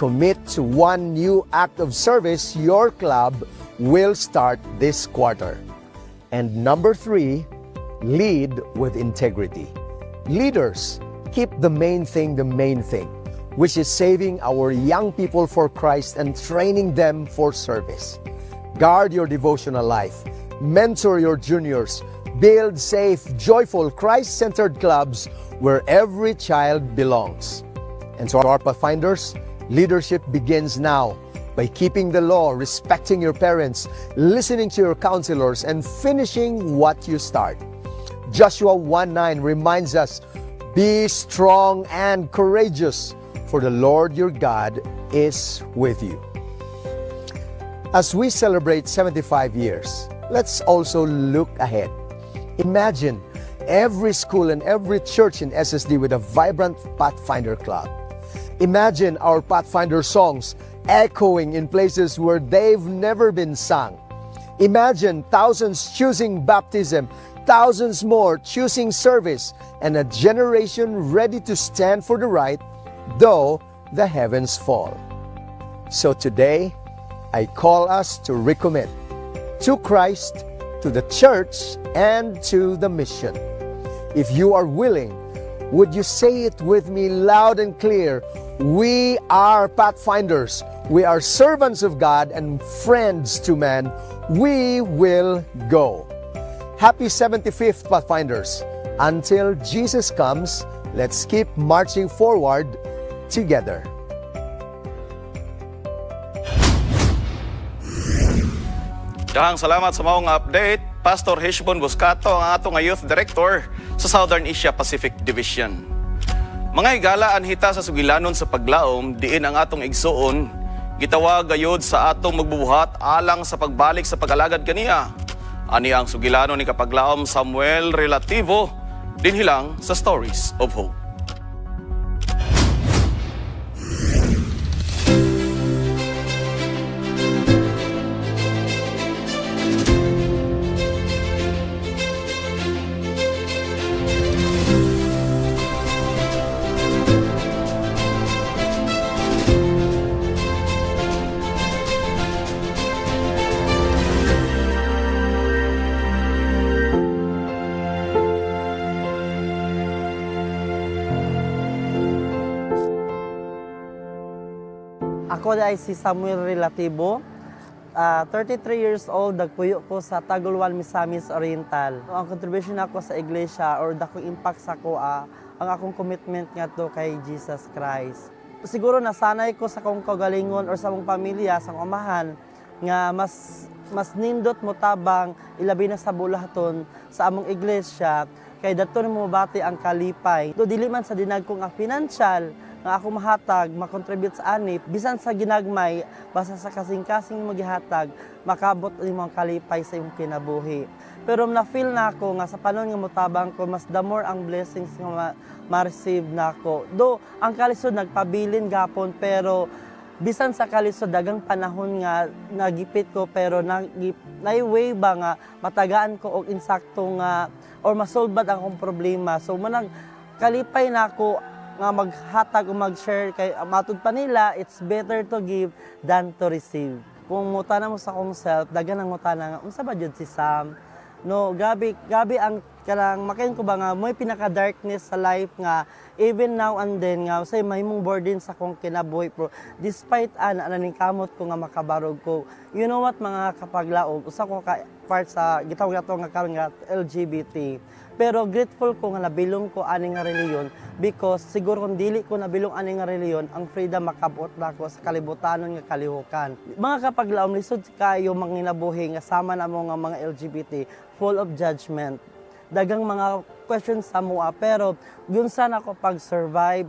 commit to one new act of service your club will start this quarter. And number 3, lead with integrity. Leaders, keep the main thing, which is saving our young people for Christ and training them for service. Guard your devotional life, mentor your juniors, build safe, joyful, Christ-centered clubs where every child belongs. And to our Pathfinders, leadership begins now by keeping the law, respecting your parents, listening to your counselors, and finishing what you start. Joshua 1:9 reminds us, be strong and courageous, for the Lord your God is with you. As we celebrate 75 years, let's also look ahead. Imagine every school and every church in SSD with a vibrant Pathfinder club. Imagine our Pathfinder songs echoing in places where they've never been sung. Imagine thousands choosing baptism, thousands more choosing service, and a generation ready to stand for the right, though the heavens fall. So today, I call us to recommit to Christ, to the church, and to the mission. If you are willing, would you say it with me loud and clear? We are Pathfinders. We are servants of God and friends to man. We will go. Happy 75th, Pathfinders. Until Jesus comes, let's keep marching forward together. Dahang salamat sa maong update, Pastor Heshbon Buscato, ang atong Youth Director sa Southern Asia Pacific Division. Mga higala anhita sa sugilanon sa paglaom, diin ang atong igsuon, gitawag gayud sa atong magbubuhat alang sa pagbalik sa pag-alagad kaniya. Ani ang sugilanon ni kapaglaom Samuel Relativo, dinhilang sa Stories of Hope. Ako ay si Samuel Relativo, 33 years old, nagpuyo ko sa Tagulwan, Misamis Oriental. Ang contribution ako sa iglesia or dakong impact sa ko, ang akong commitment nga to kay Jesus Christ. Siguro nasanay ko sa kong kagalingon or sa mong pamilya, sa amahan, nga mas nindot mo tabang ilabi na sa bulahaton sa among iglesia, kay dato mo bati ang kalipay. Do dili man sa dinag kong financial, nga ako mahatag, makontribute sa anip, bisan sa ginagmay, basta sa kasing-kasing mo gihatag, makabot imong kalipay sa imong kinabuhi. Pero na-feel na ako nga sa panon nga motabang ko, mas the more ang blessings nga ma-receive na ako. Do, ang kalisod nagpabilin gapon, pero bisan sa kalisod, dagang panahon nga nagipit ko, pero na-way ba nga matagaan ko og insakto nga, or masolbad ang akong problema. So, manang kalipay na ako, nga maghatag o mag-share kay matud pa nila, it's better to give than to receive. Kung mutana mo sa akong self, dagan ang mutana nga, unsa ba jud si Sam? No, gabi ang kanang makain ko ba nga mo'y pinaka-darkness sa life nga even now and then nga say mahimong burden sa akong kinabuhi, pero despite ananing kamot ko nga makabarog ko. You know what, mga kapaglaog, usa ko ka part sa gitawag nga karon nga LGBT. Pero grateful ko nga nabilong ko ani nga reliyon, because siguro kung dili ko nabilong ani nga reliyon, ang freedom makabot na ko sa kalibutanon nga kalihukan. Mga kapaglaom, lisod kayo manginabuhi nga sama na mo nga mga LGBT, full of judgment. Dagang mga questions sa mua, pero yun sana ako pag-survive.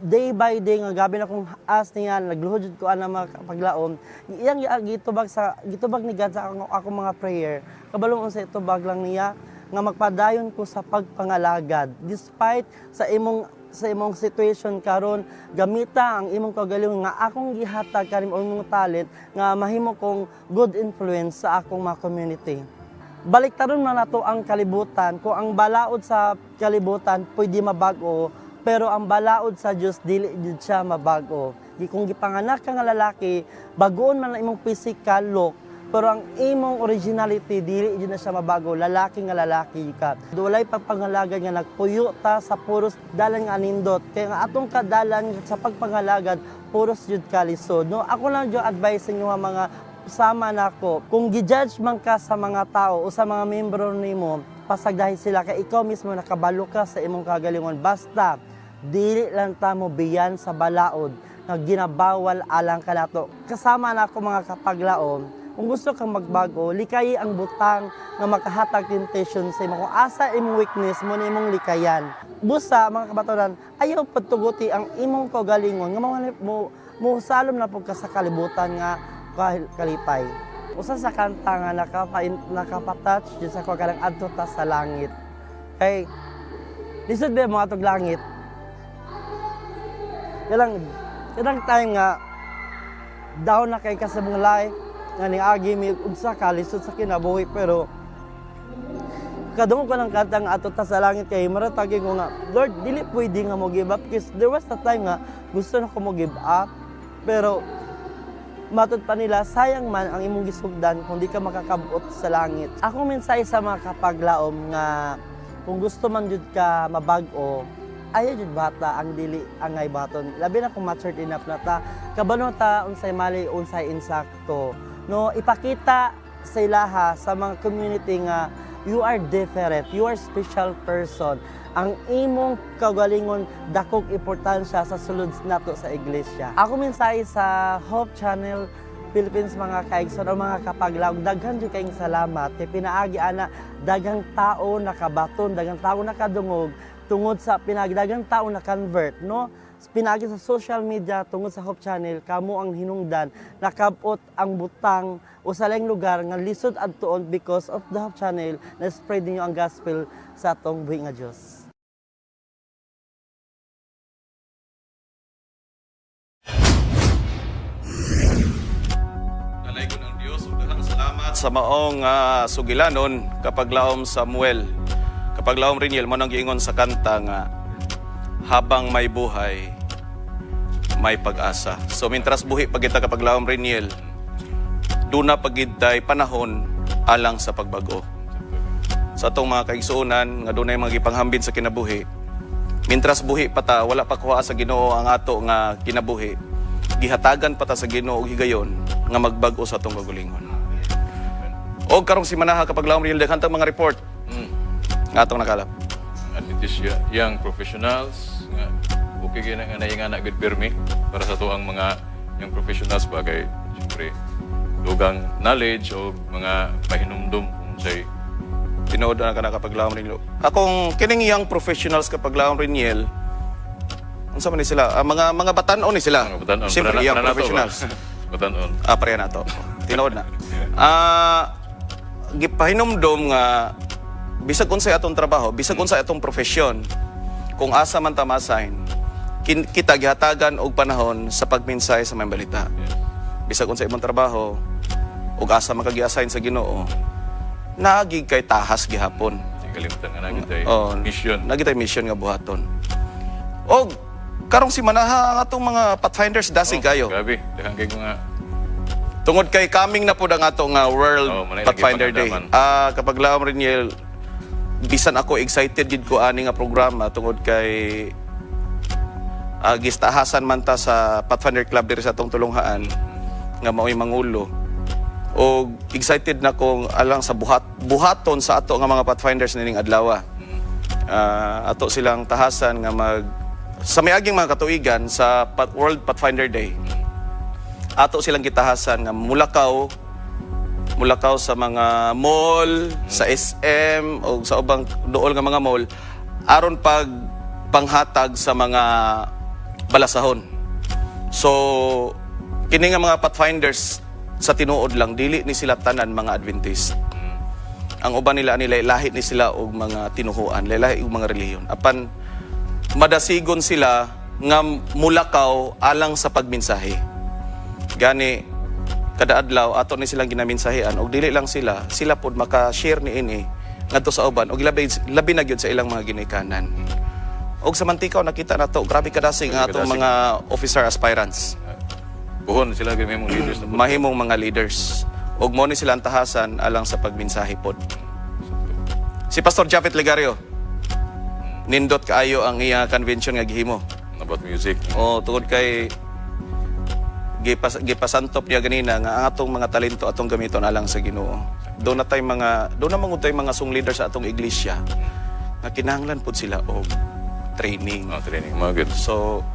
Day by day nga gabi na kong as niya, nagluhod ko ana mga kapaglaom. Iyang gitubag ni God sa ako mga prayer. Kabalong sa itubag lang niya, nga magpadayon ko sa pagpangalagad despite sa imong situation karon, gamita ang imong kagalingon nga akong gihatag karon o imong talent nga mahimo kong good influence sa akong mga community. baliktaron na nato ang kalibutan. Kung ang balaod sa kalibutan pwede mabago, pero ang balaod sa Dios dili jud siya mabago. Kung gipanganak ka nga lalaki, bagoon man ang imong physical look, pero ang imong originality dili jud na siya mabago. Lalaki nga lalaki ka. Walay pagpangalagad nga nagpuyo ta sa puros dalan nga nindot. Kaya nga atong kadalan sa pagpangalagad puros jud ka lisod. No, ako lang jud advice sa inyo mga sama nako, kung gi-judge man ka sa mga tao o sa mga membro nimo, pasagdahin sila kay ikaw mismo nakabalo ka sa imong kagalingon. Basta dili lang ta mo biyan sa balaod nga ginabawal alang kanato. Kasama nako mga kapaglaom, kung gusto kang magbago, likayi ang butang nga makahatag temptation sa imo. Kung asa imong weakness mo na imong likayan. Busa mga kabaturan, ayaw patuguti ang imong kagalingon nga mo salom na pud ka sa kalibutan nga kalipay. Usa sa kanta nga nakapatouch dyan sa ko kanang adto ta sa langit. Kay lisod ba mo atong langit? Kadang time nga down na kay ka sa mga life nga niagi mi unsa ka lisod sa kinabuhi, pero kadungog ko ng kanta nga adto ta sa langit kay maratagi ko nga Lord dili pwede nga mo give up, because there was a time nga gusto na ko mo give up, pero matod pa nila, sayang man ang imong gisugdan kung di ka makakabot sa langit. Ako minsay sa mga kapaglaom nga kung gusto man jud ka mabag-o, ayaw jud bata ang dili angay baton. Labi na kung matured enough na ta, kabalo ta unsay mali unsay insakto. No, ipakita sa ilaha sa mga community nga you are different, you are special person. Ang imong kagalingon dakog importansya sa sulod nato sa iglesia. Ako minsay sa Hope Channel Philippines mga kaigsoon o mga kapaglawag, daghan jud kayong salamat kay pinaagi ana daghang tao nakabaton, daghang tao nakadungog tungod sa daghang tao na convert, no? Pinagi sa social media tungod sa Hope Channel, kamo ang hinungdan nakabot ang butang o sa laing lugar nga lisod adtuon because of the Hope Channel na spread ninyo ang gospel sa atong buhi nga Dios. Nalaygon ang Dios ug daghang salamat sa maong sugilanon kapaglaom Samuel. Kapaglaom Riniel mo nang giingon sa kanta nga habang may buhay, may pag-asa. So, mintras buhi pagita kapaglaom Riniel, doon na pagitay panahon alang sa pagbago. Sa atong mga kaigsuonan, nga doon na yung mga ipanghambin sa kinabuhi, mintras buhi pa ta, wala pa kuha sa Ginoo ang ato nga kinabuhi, gihatagan pa ta sa Ginoo og higayon nga magbago sa atong kagalingon. O karong si Manaha kapaglaom Riniel, daghang mga report nga atong nakalap. Adventist young professionals nga okay gyud nga naingana good permi para sa tuang mga young professionals bagay siyempre dugang knowledge o mga pahinumdum unsay tinuod na kana kapaglaom Riniel. Akong kining young professionals kapaglaom Riniel, unsa man ni sila? Mga batan-on ni sila. Mga batan-on. Siyempre young professionals. Batan-on. Pareha na to. Tinuod na. Gipahinumdum nga bisag unsay atong trabaho, bisag unsay atong profesyon, kung asa man ta ma-assign, kita gihatagan og panahon sa pagminsay sa mga balita. Bisag unsay imong trabaho ug asa man ka gi-assign sa Ginoo, naagi kay tahas gihapon. Kalimutan nga nagitay mission. Nagitay mission nga buhaton. Og karong si Manaha ang atong mga Pathfinders dasig kayo. Grabe, daghang kay mga tungod kay coming na pud ang atong World Pathfinder Day. Kapaglaom Riniel, bisan ako excited gid ko ani nga programa tungod kay gistahasan man ta sa Pathfinder Club diri sa atong tulunghaan nga mao'y mangulo. O excited na kong alang sa buhaton sa ato nga mga Pathfinders nining adlaw. Ato silang tahasan nga sa miaging mga katuigan sa World Pathfinder Day. Ato silang gitahasan nga mulakaw sa mga mall, sa SM o sa ubang dool nga mga mall aron panghatag sa mga balasahon. So kini nga mga Pathfinders sa tinuod lang dili ni sila tanan mga Adventist. Ang uban nila lahi ni sila og mga tinuhuan, lahi og mga relihiyon. Apan madasigon sila nga mulakaw alang sa pagmensahe. Gani kada adlaw ato ni silang ginaminsahian og dili lang sila pod maka-share ni ini ngadto sa uban og labi na gyud sa ilang mga ginikanan. Og sa Mantikaw nakita nato grabe kadasig ang atong mga officer aspirants. Buhon sila mahimong leaders. Mahimong mga leaders. Og mo ni sila ang tahasan alang sa pagminsahi pod. Si Pastor Japhet Ligario, nindot kaayo ang iya convention nga gihimo. About music. Tungod kay gipasantop niya ganina nga ang atong mga talento atong gamiton alang sa Ginoo. Doon na mangud tay mga song leader sa atong iglesia nga kinahanglan pud sila og training. Training, mga good. So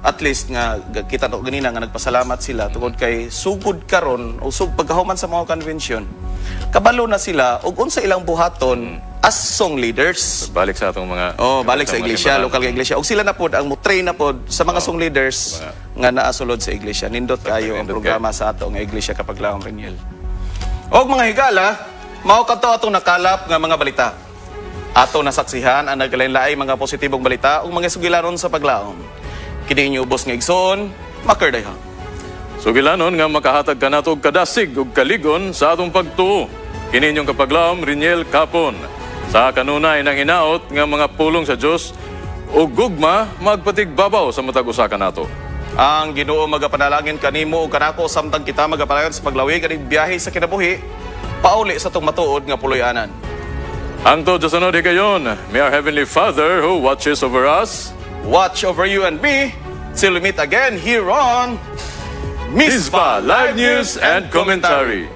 at least nga kita to ganina nga nagpasalamat sila tungod kay sugod karon o pagkahuman sa mga convention kabalo na sila og unsa ilang buhaton as song leaders. Balik sa atong mga balik sa iglesia, lokal nga iglesia. Og sila na pod ang mo-train na pod sa mga song leaders nga naasulod sa iglesia. Nindot kayo ang programa sa ato nga iglesia Kapaglaom Reniel. Og mga higala, mao kadto atong nakalap nga mga balita. Ato nasaksihan ang naglain-laay mga positibong balita ug mga sugilanon sa paglaom. Kini inyo ubos nga igsoon, makerdayha. Sugilanon nga makahatag ka nato og kadasig ug kaligon sa atong pagtuo. Kini inyong Kapaglaom Reniel Kapon. Sa kanunay ng hinaot nga mga pulong sa Dios ug gugma magpatigbabaw sa matag usa ka nato. Ang Ginoo magapanalangin kanimo ug kanako samtang kita magapalayon sa paglawig ani biyahe sa kinabuhi pauli sa tong matuod nga puloy-anan. Hangtod sa sunod higayon, may our Heavenly Father who watches over us, watch over you and me, till we meet again here on Mizpa Live News and Commentary.